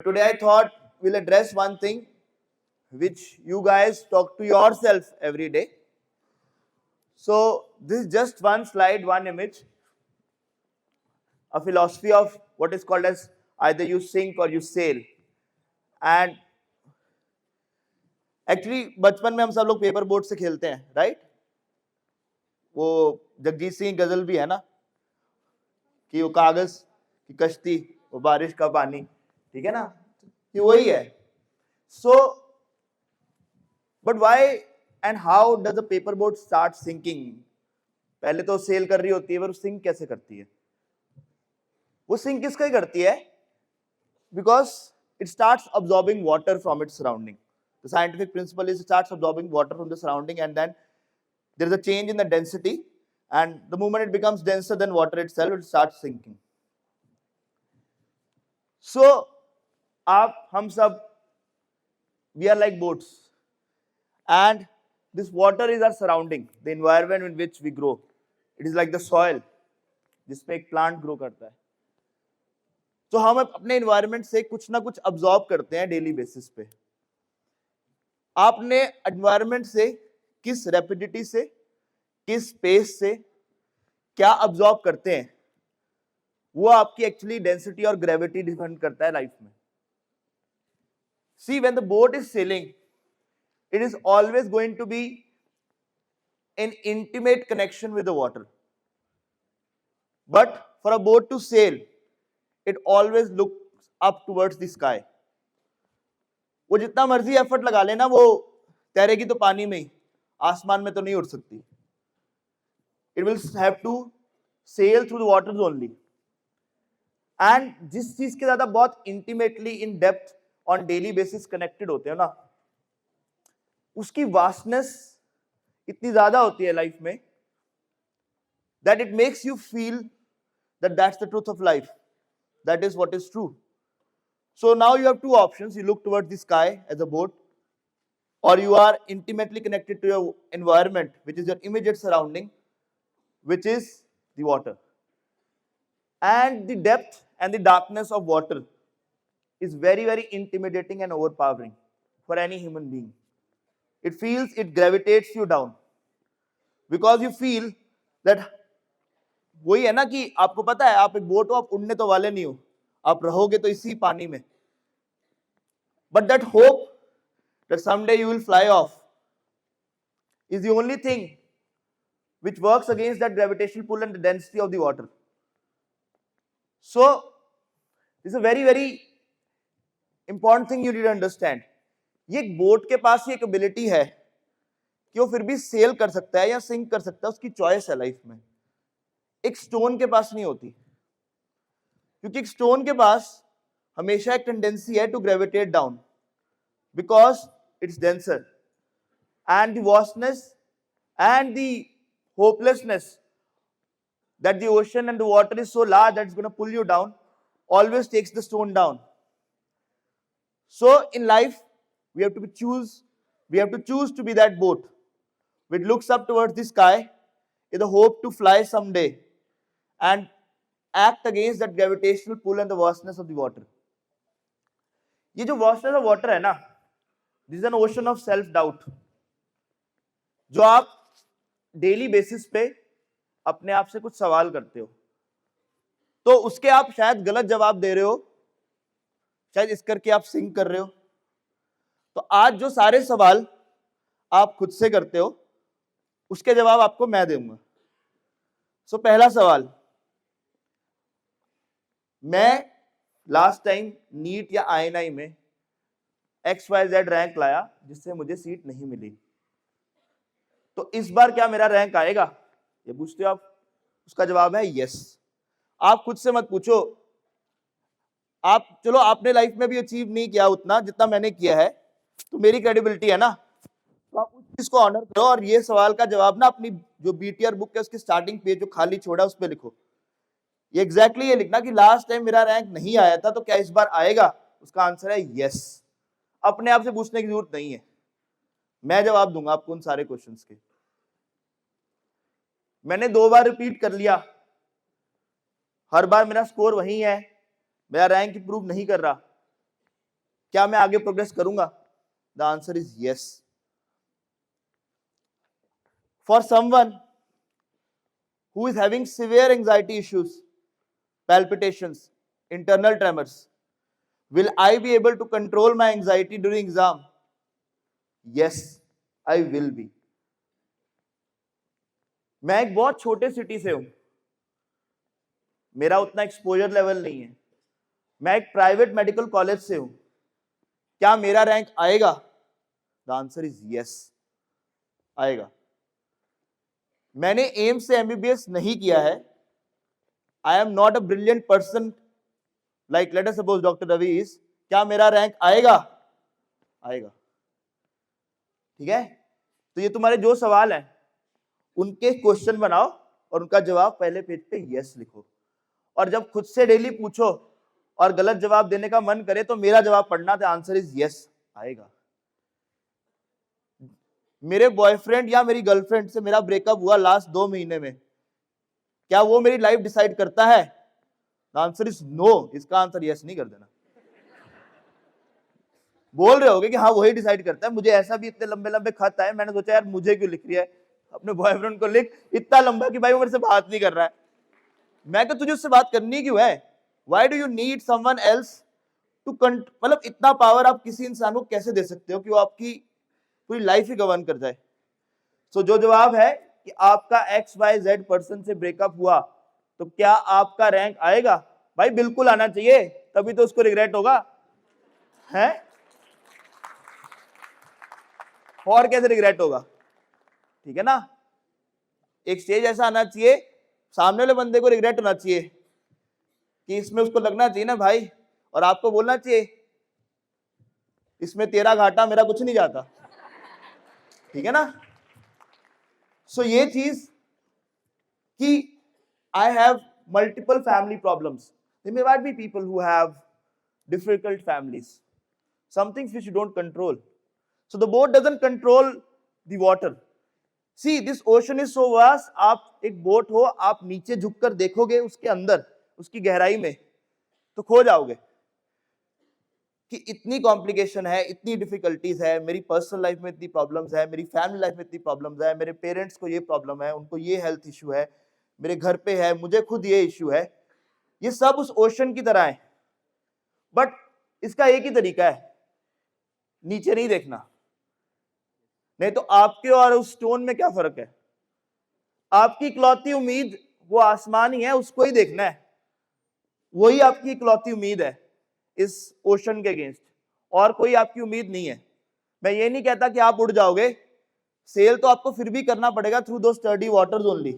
Today I thought we'll address one thing which you guys talk to yourself every day. So this is just one slide, one image, a philosophy of what is called as either you sink or you sail. And actually बचपन में हम सब लोग paper boat से खेलते हैं, right? वो जगजीत सिंह की गजल भी है ना कि वो कागज की कश्ती, वो बारिश का पानी, ठीक है ना? कि वही है. So, but why and how does a paper boat start sinking? पहले तो सेल कर रही होती है, पर सिंक कैसे करती है? वो सिंक किसका करती है? Because it starts absorbing water from its surrounding. The scientific principle is it starts absorbing water from the surrounding, and then there is a change in the density, and the moment it becomes denser than water itself, it starts sinking. So, हम सब, we are like boats, and this water is our surrounding, the environment in which we grow. It is like the soil, जिसपे एक plant grow करता है. तो हम अपने environment से कुछ ना कुछ अब्सॉर्ब करते हैं डेली बेसिस पे. आपने एनवायरनमेंट से किस रैपिडिटी से, किस पेस से क्या अब्सॉर्ब करते हैं, वो आपकी एक्चुअली डेंसिटी और ग्रेविटी डिपेंड करता है लाइफ में. See when the boat is selling, it is always going to be an intimate connection with the water. But for a boat to sail, it always looks up towards the sky. वो जितना मर्जी effort लगा लेना, वो तैरेगी तो पानी में ही, आसमान में तो नहीं उड़ सकती. It will have to sail through the waters only. And जिस चीज के ज्यादा बहुत intimately in depth on daily basis connected होते हो ना, उसकी वास्टनेस इतनी ज्यादा होती है लाइफ में that it makes you feel that that's the truth of life, that is what is true. So now you have two options: you look towards the sky as a boat, or you are intimately connected to your environment, which is your immediate surrounding, which is the water. And the depth and the darkness of water is very, very intimidating and overpowering for any human being. It gravitates you down because you feel that वही है ना कि आपको पता है आप एक boat हो, आप उड़ने तो वाले नहीं हो, आप रहोगे तो इसी पानी में. But that hope that someday you will fly off is the only thing which works against that gravitational pull and the density of the water. So this is a very, very important thing you need to understand. ये एक boat के पास ही एक ability है कि वो फिर भी cell कर सकता है या सिंक कर सकता है, उसकी चॉइस है लाइफ में. एक स्टोन के पास नहीं होती, क्योंकि एक स्टोन के पास हमेशा एक टेंडेंसी है to gravitate down because it's denser, and the vastness and the hopelessness that the ocean and the water is so large that it's going to pull you down always takes the stone down. So in life we have to choose to be that boat which looks up towards the sky with the hope to fly someday and act against that gravitational pull and the vastness of the water. ये जो vastness of water है ना, this is an ocean of self doubt, जो आप daily basis पे अपने आप से कुछ सवाल करते हो, तो उसके आप शायद गलत जवाब दे रहे हो, शायद इस करके आप सिंक कर रहे हो. तो आज जो सारे सवाल आप खुद से करते हो, उसके जवाब आपको मैं दूंगा. सो पहला सवाल, मैं लास्ट टाइम नीट या INI में XYZ रैंक लाया जिससे मुझे सीट नहीं मिली, तो इस बार क्या मेरा रैंक आएगा, ये पूछते हो आप. उसका जवाब है यस. आप खुद से मत पूछो, आप चलो आपने लाइफ में भी अचीव नहीं किया उतना जितना मैंने किया है, तो मेरी क्रेडिबिलिटी है ना, तो आप उस चीज को ऑनर करो और ये सवाल का जवाब ना अपनी जो BTR बुक है उसके स्टार्टिंग पेज जो खाली छोड़ा उस पर लिखो. ये एग्जैक्टली ये लिखना कि लास्ट टाइम मेरा रैंक नहीं आया था तो क्या इस बार आएगा. उसका आंसर है यस. अपने आप से पूछने की जरूरत नहीं है, मैं जवाब दूंगा आपको उन सारे क्वेश्चंस के. मैंने 2 बार रिपीट कर लिया, हर बार मेरा स्कोर वही है, मेरा रैंक इंप्रूव नहीं कर रहा, क्या मैं आगे प्रोग्रेस करूंगा? The answer is yes. For someone who is having severe anxiety issues, palpitations, internal tremors, will I be able to control my anxiety during exam? Yes, I will be. मैं एक बहुत छोटे सिटी से हूं, मेरा उतना exposure level नहीं है. मैं एक प्राइवेट मेडिकल कॉलेज से हूं, क्या मेरा रैंक आएगा? द आंसर इज यस, आएगा. मैंने एम्स से एमबीबीएस नहीं किया है. I am not a brilliant person like let us suppose doctor Ravi is. क्या मेरा रैंक आएगा? आएगा. ठीक है. तो ये तुम्हारे जो सवाल है उनके क्वेश्चन बनाओ और उनका जवाब पहले पेज पे यस लिखो. और जब खुद से डेली पूछो और गलत जवाब देने का मन करे तो मेरा जवाब पढ़ना. द आंसर इज यस, आएगा. मेरे बॉयफ्रेंड या मेरी गर्लफ्रेंड से मेरा ब्रेकअप हुआ लास्ट 2 महीने में, क्या वो मेरी लाइफ डिसाइड करता है? The answer is no. इसका आंसर यस नहीं कर देना. बोल रहे होगे कि हाँ वही डिसाइड करता है. मुझे ऐसा भी इतने लंबे लंबे खत आए, मैंने सोचा यार मुझे क्यों लिख रही है, अपने बॉयफ्रेंड को लिख. इतना लंबा कि भाई वो मेरे से बात नहीं कर रहा है. मैं तो तुझे उससे बात करनी क्यों है? Why do you need someone else to मतलब इतना पावर आप किसी इंसान को कैसे दे सकते हो कि वो आपकी पूरी लाइफ ही गवर्न कर जाए? सो जो जवाब है कि आपका XYZ पर्सन से ब्रेकअप हुआ तो क्या आपका रैंक आएगा? भाई बिल्कुल आना चाहिए, तभी तो उसको रिग्रेट होगा. है और कैसे रिग्रेट होगा? ठीक है ना. एक स्टेज ऐसा आना चाहिए, सामने वाले बंदे को रिग्रेट होना चाहिए कि इसमें उसको लगना चाहिए ना भाई, और आपको बोलना चाहिए इसमें तेरा घाटा मेरा कुछ नहीं जाता. ठीक है ना. सो ये चीज कि I have multiple family problems. There may might be people who have difficult families, some things which you don't control. So the boat doesn't control the water. See, this ocean is so vast. आप एक boat हो, आप नीचे झुककर देखोगे उसके अंदर, उसकी गहराई में, तो खो जाओगे कि इतनी कॉम्प्लिकेशन है, इतनी डिफिकल्टीज है. मेरी पर्सनल लाइफ में इतनी प्रॉब्लम्स है, मेरी फैमिली लाइफ में इतनी प्रॉब्लम्स है, मेरे पेरेंट्स को ये प्रॉब्लम है, उनको ये हेल्थ इशू है, मेरे घर पे है, मुझे खुद ये इशू है. ये सब उस ओशन की तरह है, बट इसका एक ही तरीका है, नीचे नहीं देखना. नहीं तो आपके और उस स्टोन में क्या फर्क है? आपकी इकलौती उम्मीद वो आसमान ही है, उसको ही देखना है. वही आपकी इकलौती उम्मीद है इस ओशन के अगेंस्ट, और कोई आपकी उम्मीद नहीं है. मैं ये नहीं कहता कि आप उड़ जाओगे, सेल तो आपको फिर भी करना पड़ेगा थ्रू दो स्टर्डी वाटर्स ओनली,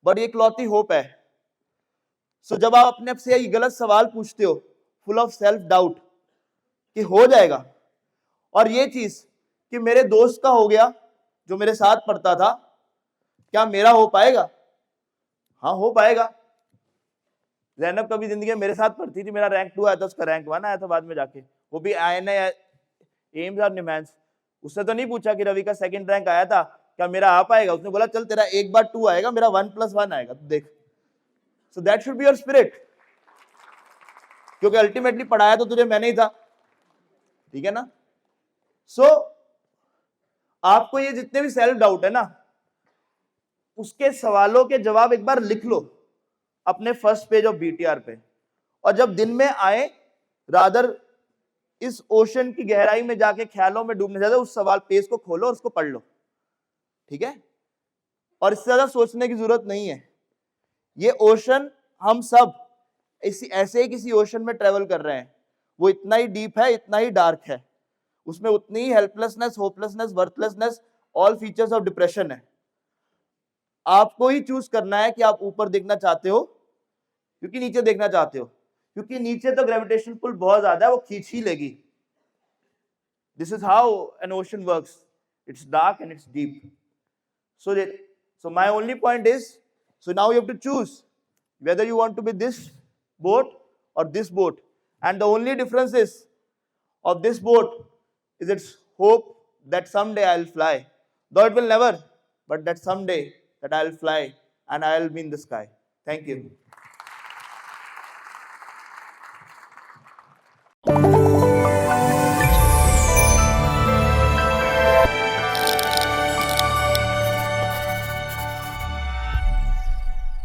बट ये इकलौती होप है. सो जब आप अपने से ये गलत सवाल पूछते हो फुल ऑफ सेल्फ डाउट कि हो जाएगा, और ये चीज कि मेरे दोस्त का हो गया जो मेरे साथ पढ़ता था, क्या मेरा हो पाएगा? हाँ हो पाएगा. जैनब कभी जिंदगी में मेरे साथ पढ़ती थी, मेरा रैंक 2 आया था, उसका रैंक 1 आया था बाद में जाके, वो भी INI एम्स और निमैंस. उसने तो नहीं पूछा कि रवि का सेकंड रैंक आया था, क्या मेरा आ पाएगा? उसने बोला चल तेरा एक बार 2 आएगा, मेरा 1+1 आएगा, तो देख. So that should be your spirit, क्योंकि अल्टीमेटली पढ़ाया तो तुझे मैंने ही था. ठीक है ना. सो आपको ये जितने भी सेल्फ डाउट है ना, उसके सवालों के जवाब एक बार लिख लो अपने फर्स्ट पेज ऑफ BTR पे, और जब दिन में आए रादर इस ओशन की गहराई में जाके ख्यालों में डूबने जाते, उस सवाल पेज को खोलो और उसको पढ़ लो. ठीक है. और इससे ज्यादा सोचने की जरूरत नहीं है. ये ओशन हम सब ऐसे ही किसी ओशन में ट्रेवल कर रहे हैं. वो इतना ही डीप है, इतना ही डार्क है, उसमें उतनी ही helplessness, hopelessness, worthlessness, all features of depression है. आपको ही चूज करना है कि आप ऊपर देखना चाहते हो क्योंकि नीचे देखना चाहते हो, क्योंकि नीचे तो ग्रेविटेशन पुल बहुत ज्यादा है, वो खींच ही लेगी. This is how an ocean works. It's dark and it's deep. So my only point is, so now you have to choose whether you want to be this boat or this boat, and the only difference is of this boat is its hope that someday I'll fly, though it will never, but that someday that I'll fly and I'll be in the sky. Thank you.